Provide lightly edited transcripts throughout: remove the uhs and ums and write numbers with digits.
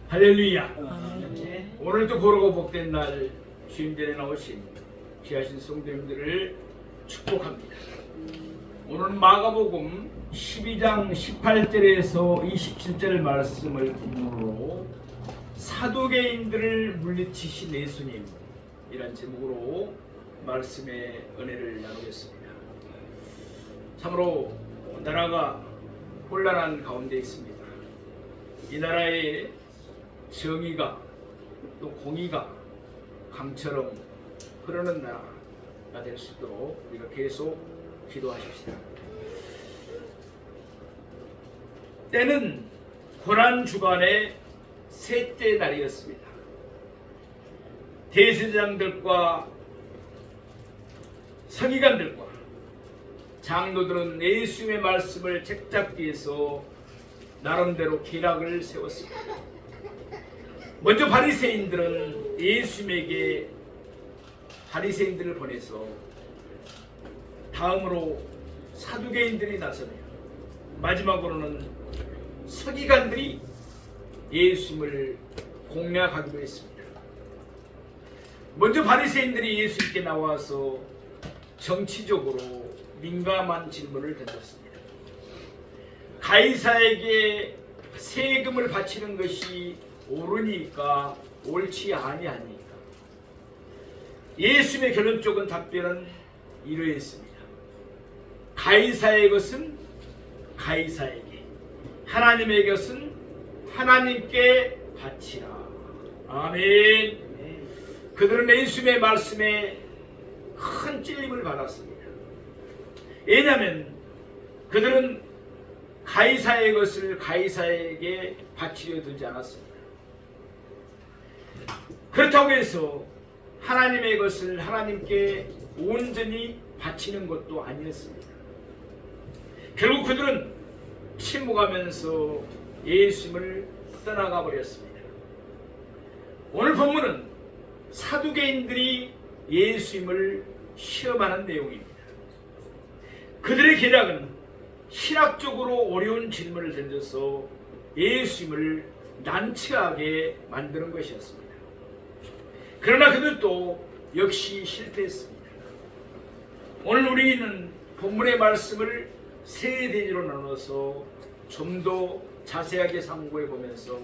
할렐루야. 아멘. 오늘도 고르고 복된 날 주임전에 나오신 귀하신 성도님들을 축복합니다. 오늘은 마가복음 12장 18절에서 27절 말씀을 기준으로 사두개인들을 물리치신 예수님 이란 제목으로 말씀의 은혜를 나누겠습니다. 참으로 나라가 혼란한 가운데 있습니다. 이 나라에 정의가 또 공의가 강처럼 흐르는 나라가 될 수 있도록 우리가 계속 기도하십시다. 때는 고난주간의 셋째 날이었습니다. 대제사장들과 서기관들과 장로들은 예수님의 말씀을 책잡기에서 나름대로 계략을 세웠습니다. 먼저 바리새인들은 예수님에게 바리새인들을 보내서 다음으로 사두개인들이 나서며 마지막으로는 서기관들이 예수님을 공략하기도 했습니다. 먼저 바리새인들이 예수님께 나와서 정치적으로 민감한 질문을 던졌습니다. 가이사에게 세금을 바치는 것이 옳으니까 옳지 아니하니까. 예수님의 결론적인 답변은 이러했습니다. 가이사의 것은 가이사에게, 하나님의 것은 하나님께 바치라. 아멘. 그들은 예수님의 말씀에 큰 찔림을 받았습니다. 왜냐하면 그들은 가이사의 것을 가이사에게 바치려 들지 않았습니다. 그렇다고 해서 하나님의 것을 하나님께 온전히 바치는 것도 아니었습니다. 결국 그들은 침묵하면서 예수님을 떠나가 버렸습니다. 오늘 본문은 사두개인들이 예수님을 시험하는 내용입니다. 그들의 계략은 신학적으로 어려운 질문을 던져서 예수님을 난처하게 만드는 것이었습니다. 그러나 그들도 역시 실패했습니다. 오늘 우리는 본문의 말씀을 세 대지로 나눠서 좀 더 자세하게 상고해 보면서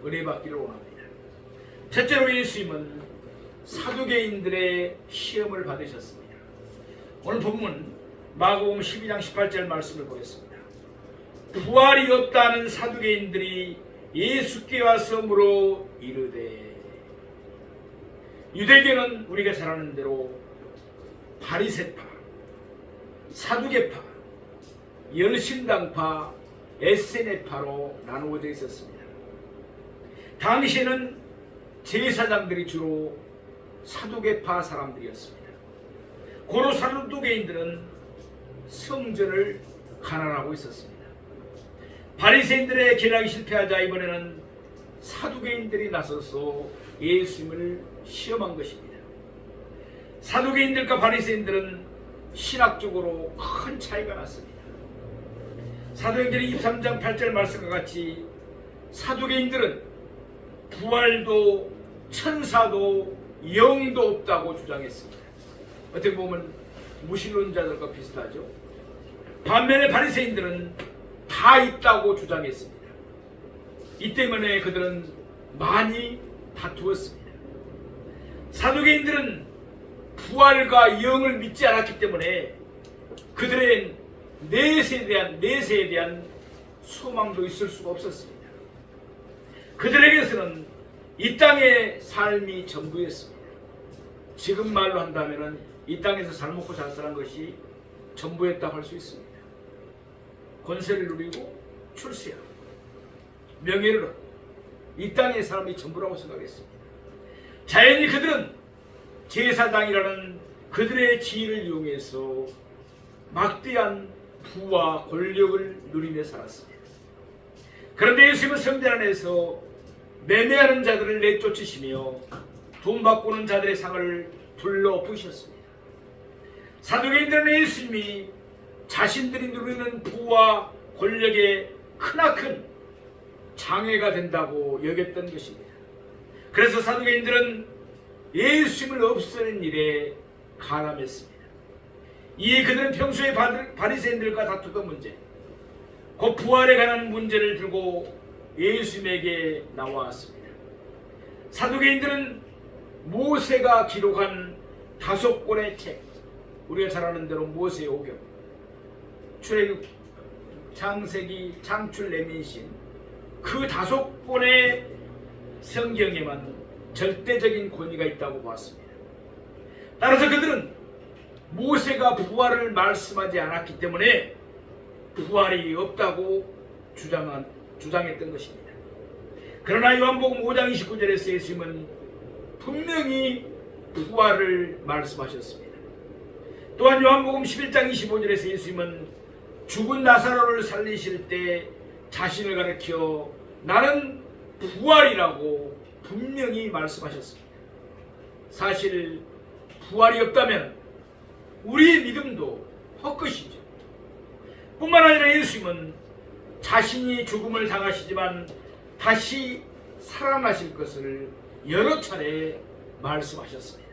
은혜 받기를 원합니다. 첫째로 예수님은 사두개인들의 시험을 받으셨습니다. 오늘 본문 마가복음 12장 18절 말씀을 보겠습니다. 부활이 없다는 사두개인들이 예수께 와서 물어 이르되. 유대교는 우리가 잘 아는 대로 바리새파, 사두개파, 열심당파, 에세네파로 나누어져 있었습니다. 당시에는 제사장들이 주로 사두개파 사람들이었습니다. 고로 사두개인들은 성전을 관할하고 있었습니다. 바리새인들의 계략이 실패하자 이번에는 사두개인들이 나서서 예수님을 시험한 것입니다. 사두개인들과 바리새인들은 신학적으로 큰 차이가 났습니다. 사도행전 23장 8절 말씀과 같이 사두개인들은 부활도 천사도 영도 없다고 주장했습니다. 어떻게 보면 무신론자들과 비슷하죠. 반면에 바리새인들은 다 있다고 주장했습니다. 이 때문에 그들은 많이 다투었습니다. 사두개인들은 부활과 영을 믿지 않았기 때문에 그들의 내세에 대한 소망도 있을 수가 없었습니다. 그들에게서는 이 땅의 삶이 전부였습니다. 지금 말로 한다면 이 땅에서 잘 먹고 잘 사는 것이 전부였다고 할 수 있습니다. 권세를 누리고 출세하고 명예를 얻고 이 땅의 사람이 전부라고 생각했습니다. 자연히 그들은 제사장이라는 그들의 지위를 이용해서 막대한 부와 권력을 누리며 살았습니다. 그런데 예수님은 성전 안에서 매매하는 자들을 내쫓으시며 돈 바꾸는 자들의 상을 불러 부으셨습니다. 사두개인들은 예수님이 자신들이 누리는 부와 권력의 크나큰 장애가 된다고 여겼던 것입니다. 그래서 사두개인들은 예수님을 없애는 일에 가담했습니다. 이에 그들은 평소에 바리새인들과 다투던 문제, 곧 부활에 관한 문제를 들고 예수님에게 나왔습니다. 사두개인들은 모세가 기록한 5권의 책, 우리가 잘 아는 대로 모세오경, 출애굽, 창세기, 창출, 레위신, 그 5권의 성경에만 절대적인 권위가 있다고 보았습니다. 따라서 그들은 모세가 부활을 말씀하지 않았기 때문에 부활이 없다고 주장했던 것입니다. 그러나 요한복음 5장 29절에서 예수님은 분명히 부활을 말씀하셨습니다. 또한 요한복음 11장 25절에서 예수님은 죽은 나사로를 살리실 때 자신을 가리켜 나는 부활이라고 분명히 말씀하셨습니다. 사실 부활이 없다면 우리의 믿음도 헛것이죠. 뿐만 아니라 예수님은 자신이 죽음을 당하시지만 다시 살아나실 것을 여러 차례 말씀하셨습니다.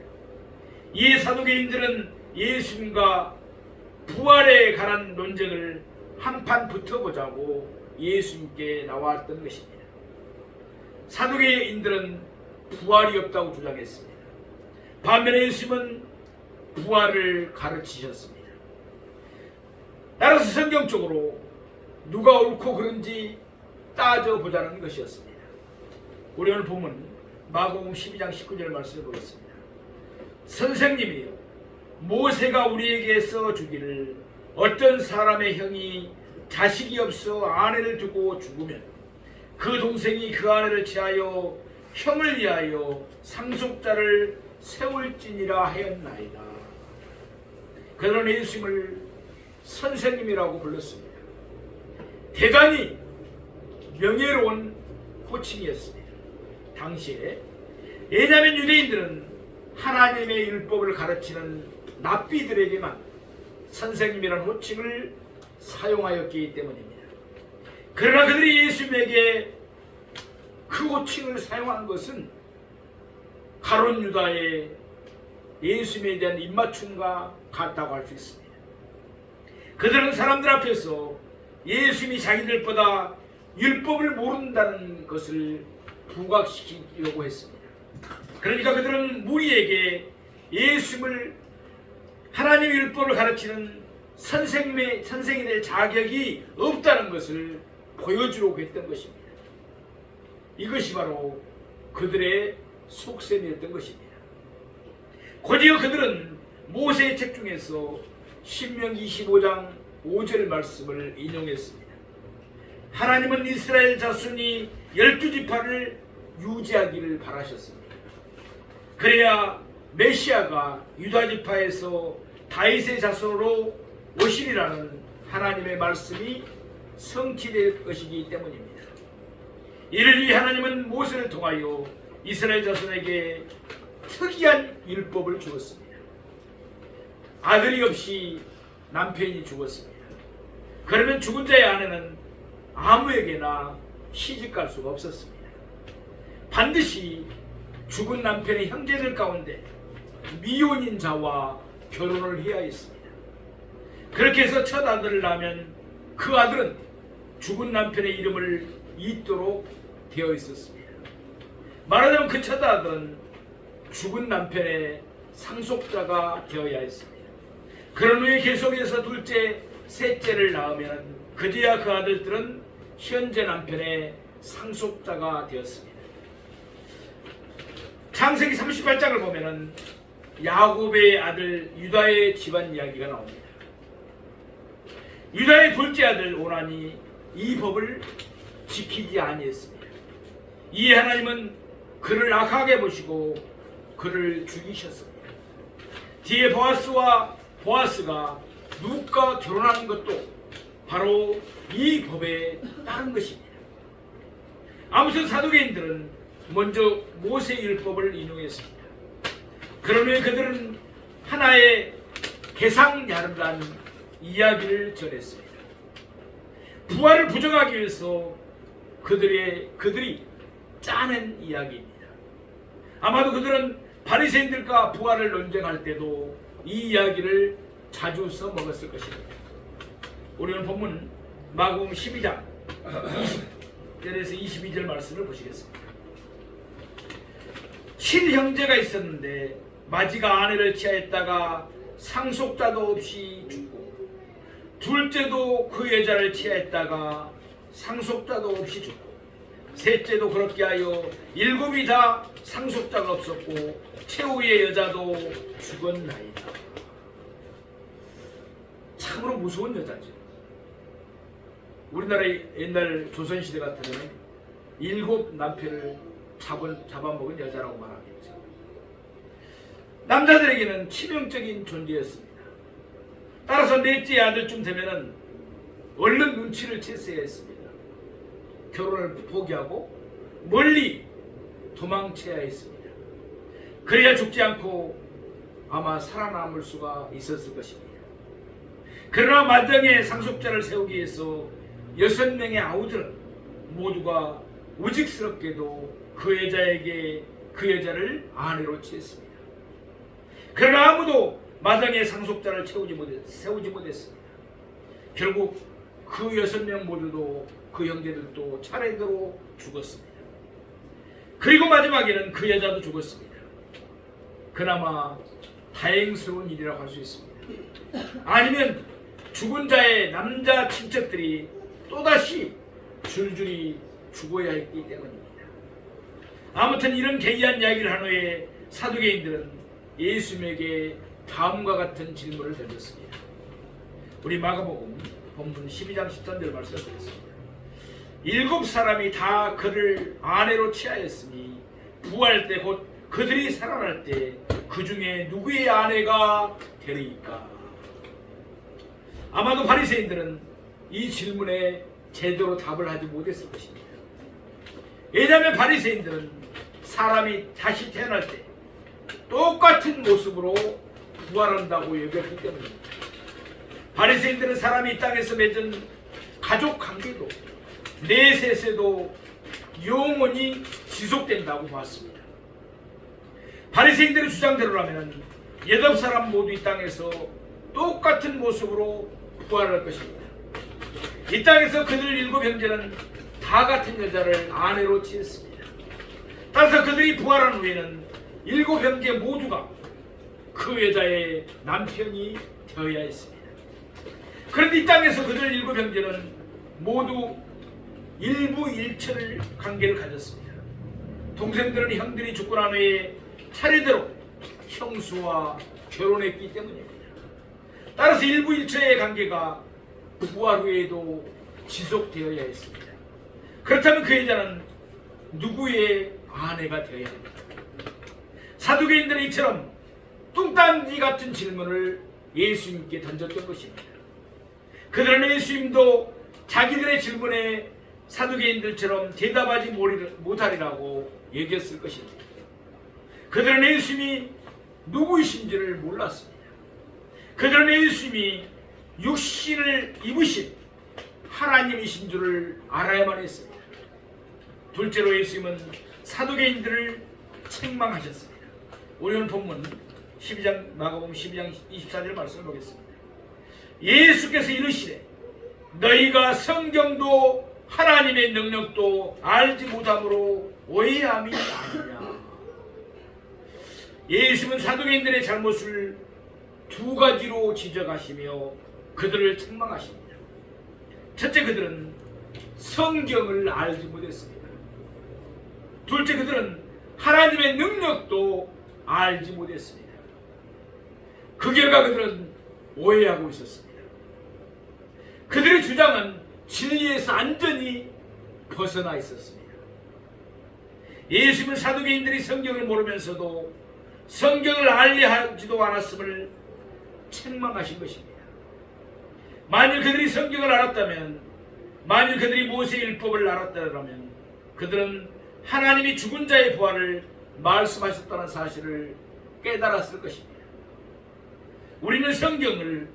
이에 사두개인들은 예수님과 부활에 관한 논쟁을 한판 붙어보자고 예수님께 나왔던 것입니다. 사두개인들은 부활이 없다고 주장했습니다. 반면에 예수님은 부활을 가르치셨습니다. 따라서 성경적으로 누가 옳고 그른지 따져보자는 것이었습니다. 우리 오늘 본문 마가복음 12장 19절 말씀을 보겠습니다. 선생님이여, 모세가 우리에게 써주기를 어떤 사람의 형이 자식이 없어 아내를 두고 죽으면 그 동생이 그 아내를 취하여 형을 위하여 상속자를 세울지니라 하였나이다. 그들은 예수님을 선생님이라고 불렀습니다. 대단히 명예로운 호칭이었습니다. 당시에. 왜냐하면 유대인들은 하나님의 율법을 가르치는 랍비들에게만 선생님이라는 호칭을 사용하였기 때문입니다. 그러나 그들이 예수님에게 그 호칭을 사용한 것은 가룟 유다의 예수님에 대한 입맞춤과 같다고 할 수 있습니다. 그들은 사람들 앞에서 예수님이 자기들보다 율법을 모른다는 것을 부각시키려고 했습니다. 그러니까 그들은 무리에게 예수님을 하나님의 율법을 가르치는 선생이 될 자격이 없다는 것을 보여주려고 했던 것입니다. 이것이 바로 그들의 속셈이었던 것입니다. 곧이어 그들은 모세의 책 중에서 신명기 25장 5절 말씀을 인용했습니다. 하나님은 이스라엘 자손이 12지파를 유지하기를 바라셨습니다. 그래야 메시아가 유다지파에서 다윗의 자손으로 오시리라는 하나님의 말씀이 성취될 것이기 때문입니다. 이를 위해 하나님은 모세를 통하여 이스라엘 자손에게 특이한 율법을 주었습니다. 아들이 없이 남편이 죽었습니다. 그러면 죽은 자의 아내는 아무에게나 시집갈 수가 없었습니다. 반드시 죽은 남편의 형제들 가운데 미혼인 자와 결혼을 해야 했습니다. 그렇게 해서 첫 아들을 낳으면 그 아들은 죽은 남편의 이름을 잇도록 되어 있었습니다. 말하자면 그 첫 아들은 죽은 남편의 상속자가 되어야 했습니다. 그런 후에 계속해서 둘째, 셋째를 낳으면 그제야 그 아들들은 현재 남편의 상속자가 되었습니다. 창세기 38장을 보면은 야곱의 아들 유다의 집안 이야기가 나옵니다. 유다의 둘째 아들 오난이 이 법을 지키지 아니했습니다. 이에 하나님은 그를 악하게 보시고 그를 죽이셨습니다. 뒤에 보아스가 룻과 결혼한 것도 바로 이 법에 따른 것입니다. 아무튼 사두개인들은 먼저 모세 율법을 인용했습니다. 그런 후에 그들은 하나의 개상야름단 이야기를 전했습니다. 부활을 부정하기 위해서 그들이 짜낸 이야기입니다. 아마도 그들은 바리새인들과 부활을 논쟁할 때도 이 이야기를 자주 써먹었을 것입니다. 우리는 본문 마가복음 12장 20절에서 22절 말씀을 보시겠습니다. 7형제가 있었는데 마지가 아내를 취하였다가 상속자도 없이 죽고, 둘째도 그 여자를 취하였다가 상속자도 없이 죽고, 셋째도 그렇게 하여 7이 다 상속자가 없었고 최후의 여자도 죽었나이다. 참으로 무서운 여자죠. 우리나라의 옛날 조선시대 같으면 7 남편을 잡아먹은 여자라고 말하겠죠. 남자들에게는 치명적인 존재였습니다. 따라서 넷째 아들쯤 되면은 얼른 눈치를 챘어야 했습니다. 결혼을 포기하고 멀리 도망쳐야 했습니다. 그래야 죽지 않고 아마 살아남을 수가 있었을 것입니다. 그러나 마땅히 상속자를 세우기 위해서 6명의 아우들은 모두가 우직스럽게도 그 여자에게 그 여자를 아내로 취했습니다. 그러나 아무도 마땅히 상속자를 세우지 못했습니다. 결국 그 6명 모두도 그 형제들도 차례대로 죽었습니다. 그리고 마지막에는 그 여자도 죽었습니다. 그나마 다행스러운 일이라고 할 수 있습니다. 아니면 죽은 자의 남자 친척들이 또다시 줄줄이 죽어야 했기 때문입니다. 아무튼 이런 개이한 이야기를 한 후에 사두개인들은 예수님에게 다음과 같은 질문을 던졌습니다. 우리 마가복음 본문 12장 13절 말씀을 드렸습니다. 7사람이 다 그를 아내로 취하였으니 부활 때 곧 그들이 살아날 때 그 중에 누구의 아내가 되리까? 아마도 바리새인들은 이 질문에 제대로 답을 하지 못했을 것입니다. 왜냐하면 바리새인들은 사람이 다시 태어날 때 똑같은 모습으로 부활한다고 여겼기 때문입니다. 바리새인들은 사람이 이 땅에서 맺은 가족 관계도 내세세도 영원히 지속된다고 봤습니다. 바리새인들의 주장대로라면 8사람 모두 이 땅에서 똑같은 모습으로 부활할 것입니다. 이 땅에서 그들 7 형제는 다 같은 여자를 아내로 취했습니다. 따라서 그들이 부활한 후에는 7 형제 모두가 그 여자의 남편이 되어야 했습니다. 그런데 이 땅에서 그들 7 형제는 모두 일부일처를 관계를 가졌습니다. 동생들은 형들이 죽고 난 후에 차례대로 형수와 결혼했기 때문입니다. 따라서 일부일처의 관계가 부활 후에도 지속되어야 했습니다. 그렇다면 그 여자는 누구의 아내가 되어야 합니까? 사두개인들은 이처럼 뚱딴지 같은 질문을 예수님께 던졌던 것입니다. 그들은 예수님도 자기들의 질문에 사두개인들처럼 대답하지 못하리라고 얘기했을 것입니다. 그들은 예수님이 누구이신지를 몰랐습니다. 그들은 예수님이 육신을 입으신 하나님이신 줄을 알아야만 했습니다. 둘째로 예수님은 사두개인들을 책망하셨습니다. 우리는 본문 12장 마가복음 12장 24절 말씀을 보겠습니다. 예수께서 이르시되 너희가 성경도 하나님의 능력도 알지 못함으로 오해함이 아니냐. 예수님은 사두개인들의 잘못을 2가지로 지적하시며 그들을 책망하십니다. 첫째, 그들은 성경을 알지 못했습니다. 둘째, 그들은 하나님의 능력도 알지 못했습니다. 그 결과 그들은 오해하고 있었습니다. 그들의 주장은 진리에서 완전히 벗어나 있었습니다. 예수님은 사두개인들이 성경을 모르면서도 성경을 알리하지도 않았음을 책망하신 것입니다. 만일 그들이 성경을 알았다면, 만일 그들이 모세의 율법을 알았다면 그들은 하나님이 죽은 자의 부활을 말씀하셨다는 사실을 깨달았을 것입니다. 우리는 성경을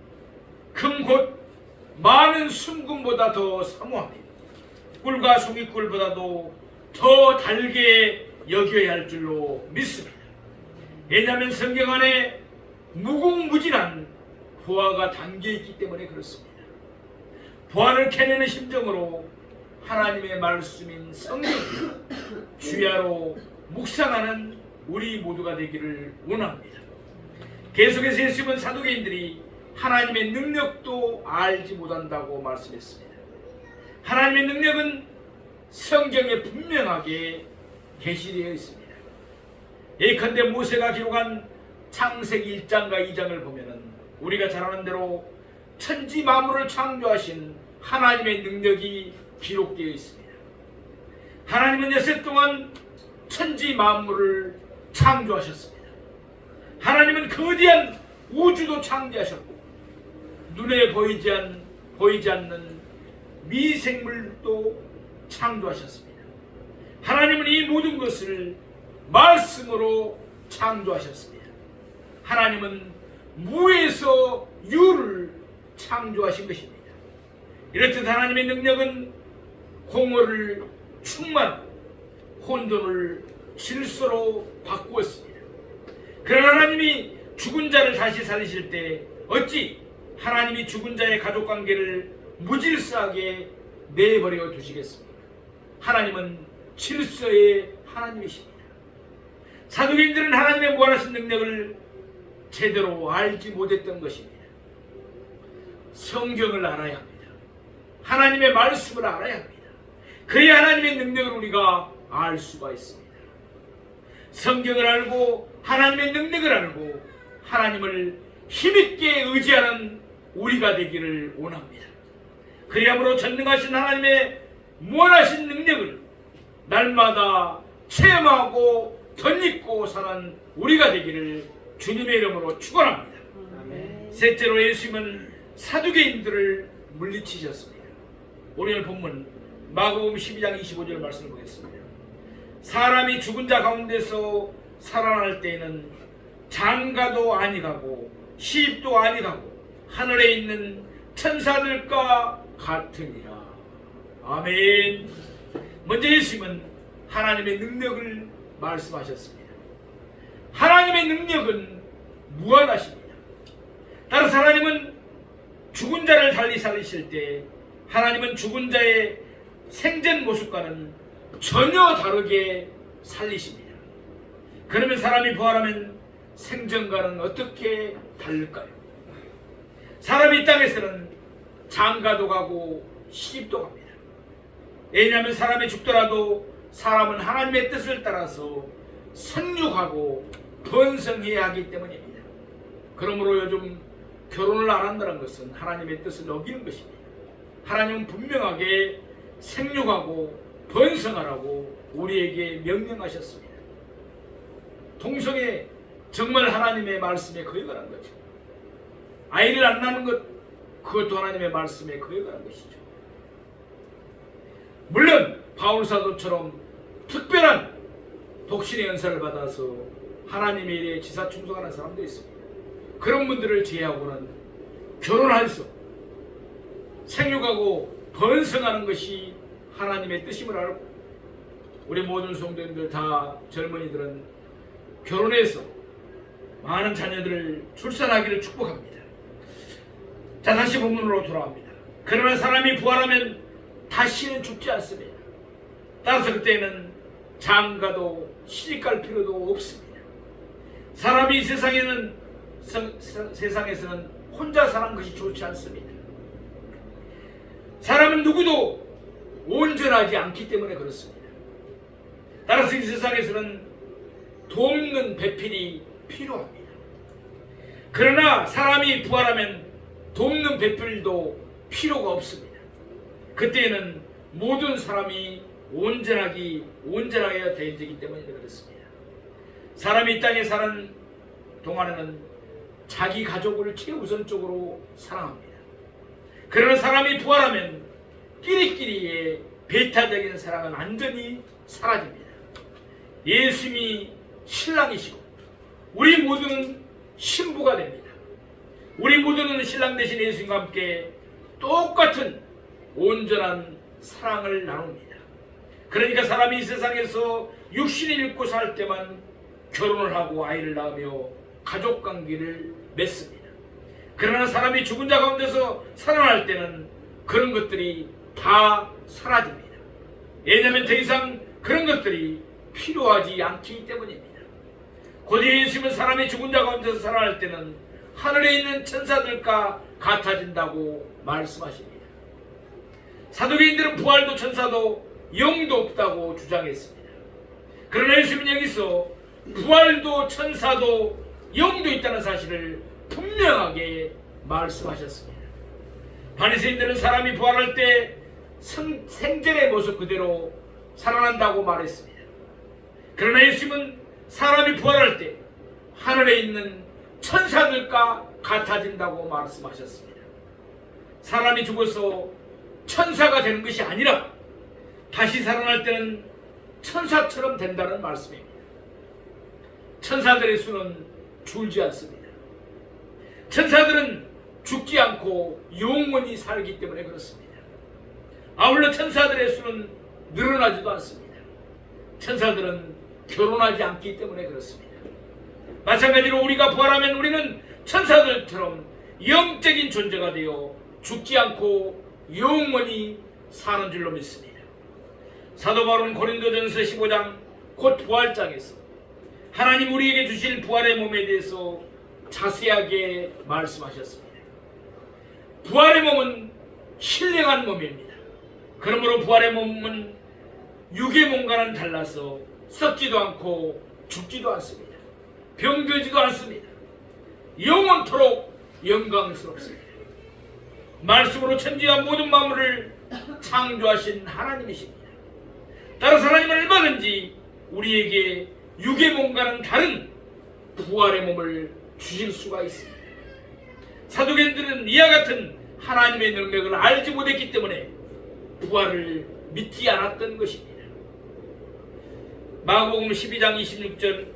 금 곧 많은 순금보다 더 사모합니다. 숯불과 송이꿀보다도 더 달게 여겨야 할 줄로 믿습니다. 왜냐하면 성경 안에 무궁무진한 보화가 담겨있기 때문에 그렇습니다. 보화를 캐내는 심정으로 하나님의 말씀인 성경을 주야로 묵상하는 우리 모두가 되기를 원합니다. 계속해서 예수님은 사두개인들이 하나님의 능력도 알지 못한다고 말씀했습니다. 하나님의 능력은 성경에 분명하게 계시되어 있습니다. 예컨대 모세가 기록한 창세기 1장과 2장을 보면은 우리가 잘 아는 대로 천지 만물을 창조하신 하나님의 능력이 기록되어 있습니다. 하나님은 여세 동안 천지 만물을 창조하셨습니다. 하나님은 거대한 우주도 창조하셨고 눈에 보이지 않는 미생물도 창조하셨습니다. 하나님은 이 모든 것을 말씀으로 창조하셨습니다. 하나님은 무에서 유를 창조하신 것입니다. 이렇듯 하나님의 능력은 공허를 충만하고 혼돈을 질서로 바꾸었습니다. 그러나 하나님이 죽은 자를 다시 살리실 때 어찌 하나님이 죽은 자의 가족관계를 무질서하게 내버려 두시겠습니까? 하나님은 질서의 하나님이십니다. 사두개인들은 하나님의 무한하신 능력을 제대로 알지 못했던 것입니다. 성경을 알아야 합니다. 하나님의 말씀을 알아야 합니다. 그래야 하나님의 능력을 우리가 알 수가 있습니다. 성경을 알고 하나님의 능력을 알고 하나님을 힘있게 의지하는 우리가 되기를 원합니다. 그리함으로 전능하신 하나님의 무한하신 능력을 날마다 체험하고 덧입고 사는 우리가 되기를 주님의 이름으로 축원합니다. 셋째로 예수님은 사두개인들을 물리치셨습니다. 오늘 본문 마가복음 12장 25절 말씀을 보겠습니다. 사람이 죽은 자 가운데서 살아날 때에는 장가도 아니가고 시집도 아니가고 하늘에 있는 천사들과 같으니라. 아멘. 먼저 예수님은 하나님의 능력을 말씀하셨습니다. 하나님의 능력은 무한하십니다. 따라서 하나님은 죽은 자를 달리 살리실 때 하나님은 죽은 자의 생전 모습과는 전혀 다르게 살리십니다. 그러면 사람이 부활하면 생전과는 어떻게 다를까요? 사람이 이 땅에서는 장가도 가고 시집도 갑니다. 왜냐하면 사람이 죽더라도 사람은 하나님의 뜻을 따라서 생육하고 번성해야 하기 때문입니다. 그러므로 요즘 결혼을 안 한다는 것은 하나님의 뜻을 어기는 것입니다. 하나님은 분명하게 생육하고 번성하라고 우리에게 명령하셨습니다. 동성애 정말 하나님의 말씀에 거역하는 거죠. 아이를 안 낳는 것, 그것도 하나님의 말씀에 거역하는 것이죠. 물론 바울 사도처럼 특별한 독신의 연사를 받아서 하나님의 일에 지사 충성하는 사람도 있습니다. 그런 분들을 제외하고는 결혼할 수, 생육하고 번성하는 것이 하나님의 뜻임을 알고 우리 모든 성도님들 다 젊은이들은 결혼해서 많은 자녀들을 출산하기를 축복합니다. 자, 다시 본문으로 돌아갑니다. 그러나 사람이 부활하면 다시는 죽지 않습니다. 따라서 그때는 장가도 시집갈 필요도 없습니다. 사람이 이 세상에서는 혼자 사는 것이 좋지 않습니다. 사람은 누구도 온전하지 않기 때문에 그렇습니다. 따라서 이 세상에서는 돕는 배필이 필요합니다. 그러나 사람이 부활하면 돕는 배필도 필요가 없습니다. 그때는 모든 사람이 온전하게 되기 때문에 그렇습니다. 사람이 이 땅에 사는 동안에는 자기 가족을 최우선적으로 사랑합니다. 그러나 사람이 부활하면 끼리끼리의 배타적인 사랑은 완전히 사라집니다. 예수님이 신랑이시고 우리 모두는 신부가 됩니다. 우리 모두는 신랑 되신 예수님과 함께 똑같은 온전한 사랑을 나눕니다. 그러니까 사람이 이 세상에서 육신을 잃고 살 때만 결혼을 하고 아이를 낳으며 가족관계를 맺습니다. 그러나 사람이 죽은 자 가운데서 살아날 때는 그런 것들이 다 사라집니다. 왜냐하면 더 이상 그런 것들이 필요하지 않기 때문입니다. 곧 예수님은 사람이 죽은 자 가운데서 살아날 때는 하늘에 있는 천사들과 같아진다고 말씀하십니다. 사두개인들은 부활도 천사도 영도 없다고 주장했습니다. 그러나 예수님은 여기서 부활도 천사도 영도 있다는 사실을 분명하게 말씀하셨습니다. 바리새인들은 사람이 부활할 때 생전의 모습 그대로 살아난다고 말했습니다. 그러나 예수님은 사람이 부활할 때 하늘에 있는 천사들과 같아진다고 말씀하셨습니다. 사람이 죽어서 천사가 되는 것이 아니라 다시 살아날 때는 천사처럼 된다는 말씀입니다. 천사들의 수는 줄지 않습니다. 천사들은 죽지 않고 영원히 살기 때문에 그렇습니다. 아울러 천사들의 수는 늘어나지도 않습니다. 천사들은 결혼하지 않기 때문에 그렇습니다. 마찬가지로 우리가 부활하면 우리는 천사들처럼 영적인 존재가 되어 죽지 않고 영원히 사는 줄로 믿습니다. 사도 바울은 고린도전서 15장 곧 부활장에서 하나님 우리에게 주실 부활의 몸에 대해서 자세하게 말씀하셨습니다. 부활의 몸은 신령한 몸입니다. 그러므로 부활의 몸은 육의 몸과는 달라서 썩지도 않고 죽지도 않습니다. 병들지도 않습니다. 영원토록 영광스럽습니다. 말씀으로 천지와 모든 만물을 창조하신 하나님이십니다. 따라서 하나님은 얼마든지 우리에게 육의 몸과는 다른 부활의 몸을 주실 수가 있습니다. 사두개인들은 이와 같은 하나님의 능력을 알지 못했기 때문에 부활을 믿지 않았던 것입니다. 마가복음 12장 26절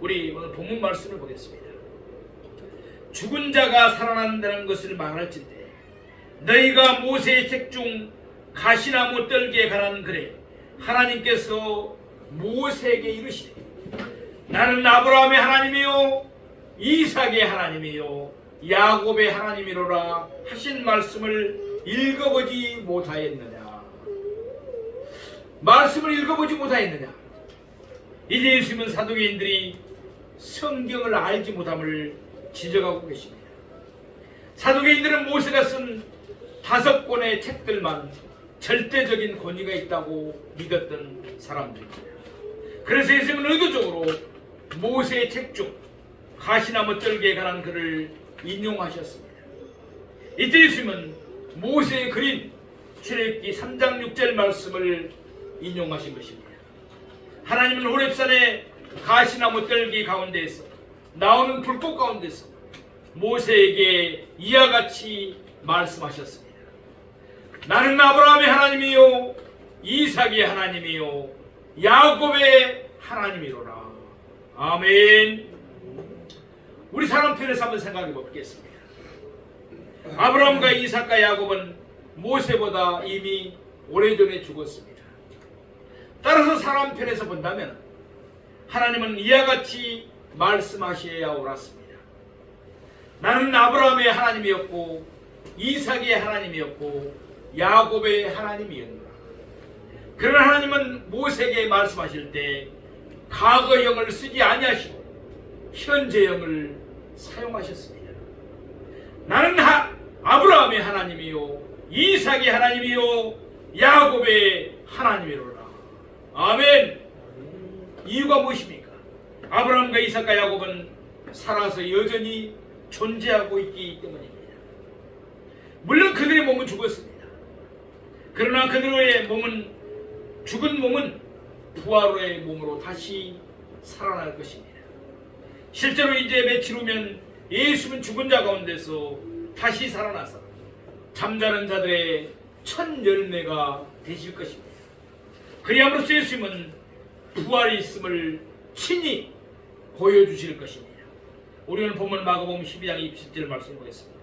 우리 오늘 본문 말씀을 보겠습니다. 죽은 자가 살아난다는 것을 말할진대 너희가 모세의 책 중 가시나무 떨기에 관한 글에 하나님께서 모세에게 이르시되 나는 아브라함의 하나님이요 이삭의 하나님이요 야곱의 하나님이로라 하신 말씀을 읽어보지 못하였느냐. 말씀을 읽어보지 못하였느냐. 이제 예수님은 사두개인들이 성경을 알지 못함을 지적하고 계십니다. 사두개인들은 모세가 쓴 5권의 책들만 절대적인 권위가 있다고 믿었던 사람들입니다. 그래서 예수님은 의도적으로 모세의 책 중 가시나무 떨기에 관한 글을 인용하셨습니다. 이때 예수님은 모세의 글인 출애굽기 3장 6절 말씀을 인용하신 것입니다. 하나님은 호렙산의 가시나무 떨기 가운데에서 나오는 불꽃 가운데서 모세에게 이와 같이 말씀하셨습니다. 나는 아브라함의 하나님이요 이삭의 하나님이요 야곱의 하나님이로라. 아멘. 우리 사람 편에서 한번 생각해 보겠습니다. 아브라함과 이삭과 야곱은 모세보다 이미 오래전에 죽었습니다. 따라서 사람 편에서 본다면 하나님은 이와 같이 말씀하셔야 옳았습니다. 나는 아브라함의 하나님이었고 이삭의 하나님이었고 야곱의 하나님이었노라. 그러나 하나님은 모세에게 말씀하실 때 과거형을 쓰지 아니하시고 현재형을 사용하셨습니다. 나는 아브라함의 하나님이요 이삭의 하나님이요 야곱의 하나님이로라. 아멘. 이유가 무엇입니까? 아브라함과 이삭과 야곱은 살아서 여전히 존재하고 있기 때문입니다. 물론 그들의 몸은 죽었습니다. 그러나 그들의 몸은 죽은 몸은 부활의 몸으로 다시 살아날 것입니다. 실제로 이제 며칠 후면 예수는 죽은 자 가운데서 다시 살아나서 잠자는 자들의 첫 열매가 되실 것입니다. 그리함으로써 예수님은 부활이 있음을 친히 보여주실 것입니다. 우리는 본문 마가복음 12장 27절 말씀 보겠습니다.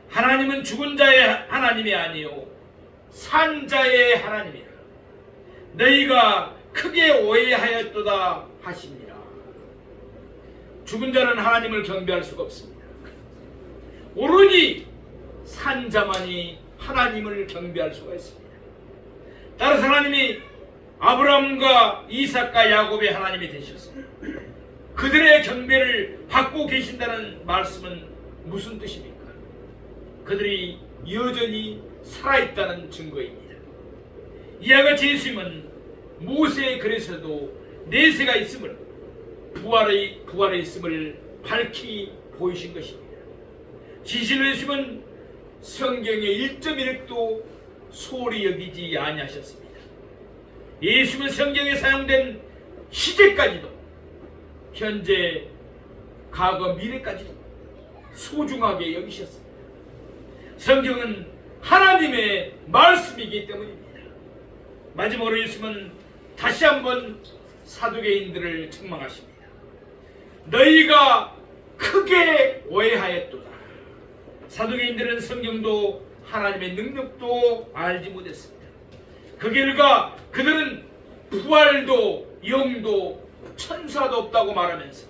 하나님은 죽은 자의 하나님이 아니요 산자의 하나님이라. 너희가 크게 오해하였도다 하시니라. 죽은 자는 하나님을 경배할 수가 없습니다. 오로지 산자만이 하나님을 경배할 수가 있습니다. 따라서 하나님이 아브라함과 이삭과 야곱의 하나님이 되셨습니다. 그들의 경배를 받고 계신다는 말씀은 무슨 뜻입니까? 그들이 여전히 살아있다는 증거입니다. 이와 같이 예수님은 모세의 글에서도 내세가 있음을, 부활에 있음을 밝히 보이신 것입니다. 진실로 예수님은 성경의 1.1획도 소홀히 여기지 아니하셨습니다. 예수님은 성경에 사용된 시제까지도, 현재, 과거, 미래까지도 소중하게 여기셨습니다. 성경은 하나님의 말씀이기 때문입니다. 마지막으로 예수님은 다시 한번 사두개인들을 책망하십니다. 너희가 크게 오해하였도다. 사두개인들은 성경도 하나님의 능력도 알지 못했습니다. 그 결과 그들은 부활도 영도 천사도 없다고 말하면서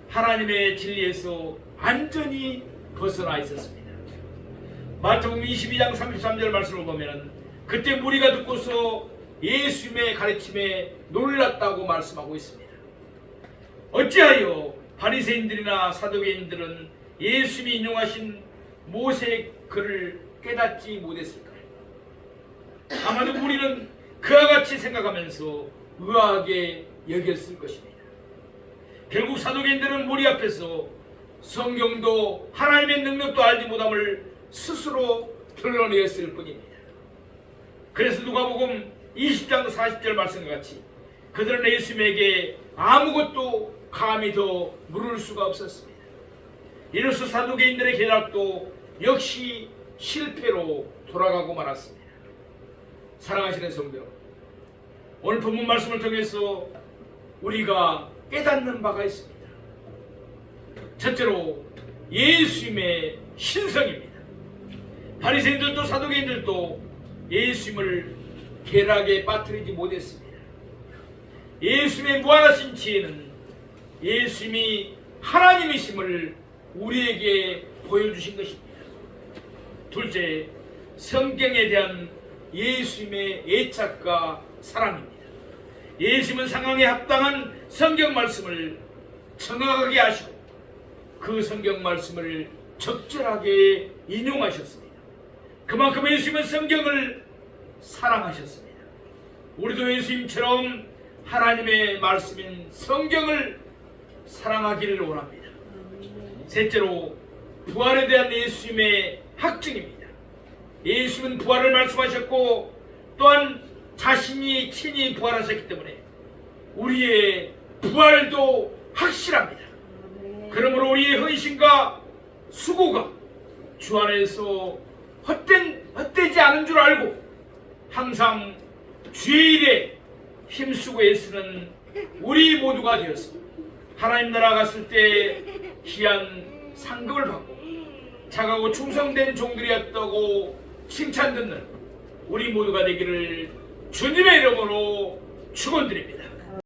하나님의 진리에서 완전히 벗어나 있었습니다. 마태복음 22장 33절 말씀을 보면 그때 무리가 듣고서 예수님의 가르침에 놀랐다고 말씀하고 있습니다. 어찌하여 바리새인들이나 사두개인들은 예수님이 인용하신 모세의 글을 깨닫지 못했을까요? 아마도 무리는 그와 같이 생각하면서 의아하게 여겼을 것입니다. 결국 사두개인들은 무리 앞에서 성경도 하나님의 능력도 알지 못함을 스스로 드러내었을 뿐입니다. 그래서 누가복음 20장 40절 말씀과 같이 그들은 예수님에게 아무것도 감히 더 물을 수가 없었습니다. 이로써 사두개인들의 계략도 역시 실패로 돌아가고 말았습니다. 사랑하시는 성도 여러분, 오늘 본문 말씀을 통해서 우리가 깨닫는 바가 있습니다. 첫째로 예수님의 신성입니다. 바리새인들도 사두개인들도 예수님을 계략에 빠뜨리지 못했습니다. 예수님의 무한하신 지혜는 예수님이 하나님이심을 우리에게 보여주신 것입니다. 둘째, 성경에 대한 예수님의 애착과 사랑입니다. 예수님은 상황에 합당한 성경 말씀을 정확하게 하시고 그 성경 말씀을 적절하게 인용하셨습니다. 그만큼 예수님은 성경을 사랑하셨습니다. 우리도 예수님처럼 하나님의 말씀인 성경을 사랑하기를 원합니다. 셋째로 부활에 대한 예수님의 확증입니다. 예수님은 부활을 말씀하셨고 또한 자신이 친히 부활하셨기 때문에 우리의 부활도 확실합니다. 그러므로 우리의 헌신과 수고가 주 안에서 헛되지 않은 줄 알고 항상 주의 일에 힘쓰고 애쓰는 우리 모두가 되어서 하나님 나라 갔을 때 귀한 상급을 받고 착하고 충성된 종들이었다고 칭찬 듣는 우리 모두가 되기를 주님의 이름으로 축원드립니다.